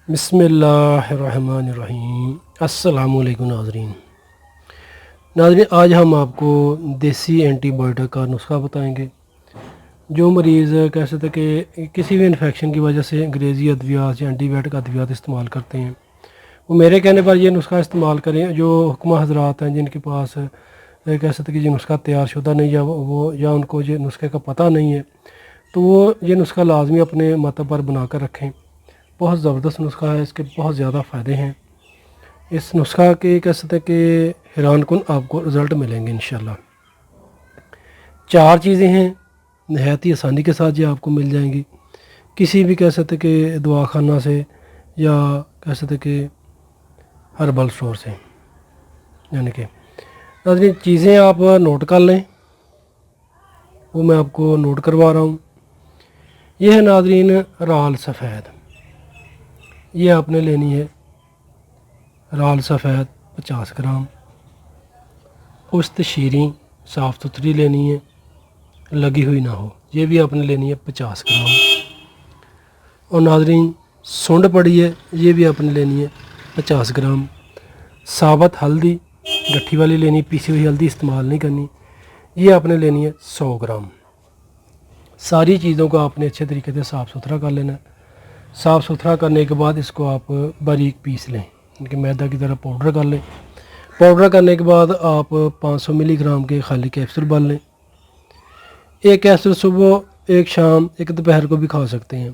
بسم اللہ الرحمن الرحیم۔ السلام علیکم ناظرین۔ آج ہم آپ کو دیسی اینٹی بائیوٹک کا نسخہ بتائیں گے۔ جو مریض کہہ سکتے کہ کسی بھی انفیکشن کی وجہ سے انگریزی ادویات یا اینٹی بائیوٹک ادویات استعمال کرتے ہیں، وہ میرے کہنے پر یہ نسخہ استعمال کریں۔ جو حکمہ حضرات ہیں جن کے پاس کہہ سکتے کہ یہ نسخہ تیار شدہ نہیں یا ان کو یہ نسخے کا پتہ نہیں ہے، تو وہ یہ نسخہ لازمی اپنے مطلب پر بنا کر رکھیں۔ بہت زبردست نسخہ ہے، اس کے بہت زیادہ فائدے ہیں۔ اس نسخہ کے کہہ سکتے کہ حیران کن آپ کو رزلٹ ملیں گے انشاءاللہ۔ 4 چیزیں ہیں، نہایت ہی آسانی کے ساتھ یہ آپ کو مل جائیں گی کسی بھی کہہ سکتے کہ دوا خانہ سے یا کہہ سکتے کہ ہربل اسٹور سے۔ یعنی کہ ناظرین چیزیں آپ نوٹ کر لیں، وہ میں آپ کو نوٹ کروا رہا ہوں۔ یہ ہے ناظرین رال سفید، یہ آپ نے لینی ہے رال سفید 50 گرام۔ پشت شیریں صاف ستھری لینی ہے، لگی ہوئی نہ ہو، یہ بھی آپ نے لینی ہے 50 گرام۔ اور ناظرین سونڈ پڑی ہے، یہ بھی آپ نے لینی ہے 50 گرام۔ ثابت ہلدی گٹھی والی لینی، پیسی ہوئی ہلدی استعمال نہیں کرنی، یہ آپ نے لینی ہے 100 گرام۔ ساری چیزوں کو آپ نے اچھے طریقے سے صاف ستھرا کر لینا ہے۔ صاف ستھرا کرنے کے بعد اس کو آپ باریک پیس لیں، ان کے میدہ کی طرح پاؤڈر کر لیں۔ پاؤڈر کرنے کے بعد آپ 500 ملی گرام کے خالی کیپسول بن لیں۔ ایک کیپسول صبح، ایک شام، ایک دوپہر کو بھی کھا سکتے ہیں۔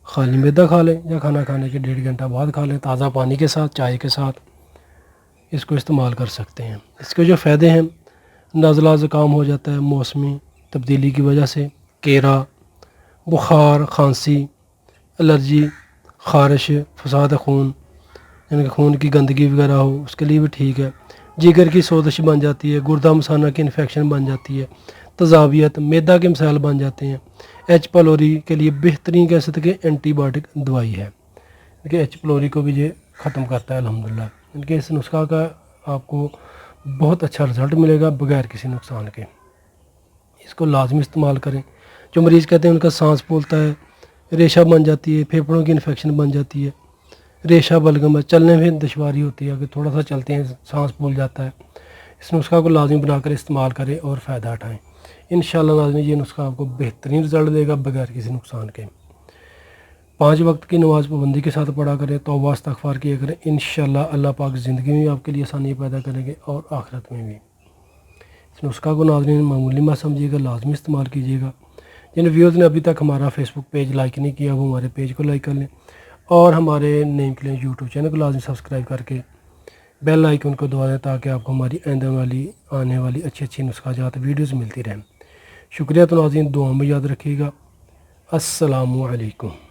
خالی میدہ کھا لیں یا کھانا کھانے کے 1.5 گھنٹہ بعد کھا لیں، تازہ پانی کے ساتھ، چائے کے ساتھ اس کو استعمال کر سکتے ہیں۔ اس کے جو فائدے ہیں، نزلہ زکام ہو جاتا ہے موسمی تبدیلی کی وجہ سے، کیرا، بخار، کھانسی، الرجی، خارش، فساد خون، یعنی کہ خون کی گندگی وغیرہ ہو، اس کے لیے بھی ٹھیک ہے۔ جگر کی سوزش بن جاتی ہے، گردہ مثانہ کی انفیکشن بن جاتی ہے، تذابیت، میدہ کے مسائل بن جاتے ہیں۔ ایچ پیلوری کے لیے بہترین کہہ سکتے کہ اینٹی بائیوٹک دوائی ہے، کہ ایچ پیلوری کو بھی یہ ختم کرتا ہے الحمدللہ۔ یعنی کہ اس نسخہ کا آپ کو بہت اچھا رزلٹ ملے گا بغیر کسی نقصان کے۔ اس کو لازمی استعمال کریں۔ جو مریض کہتے ہیں ان کا سانس پھولتا ہے، ریشہ بن جاتی ہے، پھیپھڑوں کی انفیکشن بن جاتی ہے، ریشہ بلغم ہے، چلنے میں دشواری ہوتی ہے، اگر تھوڑا سا چلتے ہیں سانس پھول جاتا ہے، اس نسخہ کو لازمی بنا کر استعمال کریں اور فائدہ اٹھائیں۔ انشاءاللہ ناظرین یہ نسخہ آپ کو بہترین رزلٹ دے گا بغیر کسی نقصان کے۔ 5 وقت کی نماز پابندی کے ساتھ پڑھا کریں، توبہ استغفار کیا کریں، انشاءاللہ اللہ پاک زندگی میں آپ کے لیے آسانی پیدا کریں گے اور آخرت میں بھی۔ اس نسخہ کو ناظرین معمولی مت سمجھیے گا، لازمی استعمال کیجیے گا۔ جن ویورز نے ابھی تک ہمارا فیس بک پیج لائک نہیں کیا وہ ہمارے پیج کو لائک کر لیں، اور ہمارے نیم کے لیے یوٹیوب چینل کو لازمی سبسکرائب کر کے بیل آئیکن کو دبا دیں تاکہ آپ کو ہماری آنے والی اچھی نسخہ جات ویڈیوز ملتی رہیں۔ شکریہ تو ناظرین، دعاؤں میں یاد رکھیے گا۔ السلام علیکم۔